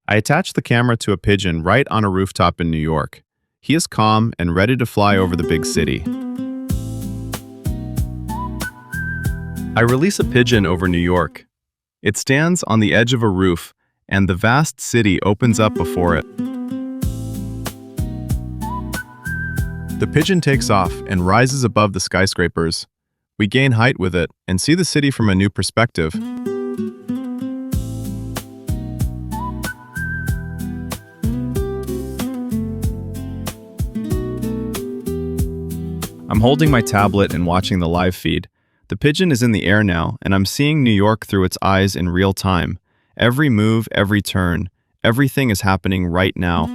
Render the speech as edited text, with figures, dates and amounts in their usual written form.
I attach the camera to a pigeon right on a rooftop in New York. He is calm and ready to fly over the big city. I release a pigeon over New York. It stands on the edge of a roof, and the vast city opens up before it. The pigeon takes off and rises above the skyscrapers. We gain height with it and see the city from a new perspective. I'm holding my tablet and watching the live feed. The pigeon is in the air now, and I'm seeing New York through its eyes in real time. Every move, every turn, everything is happening right now.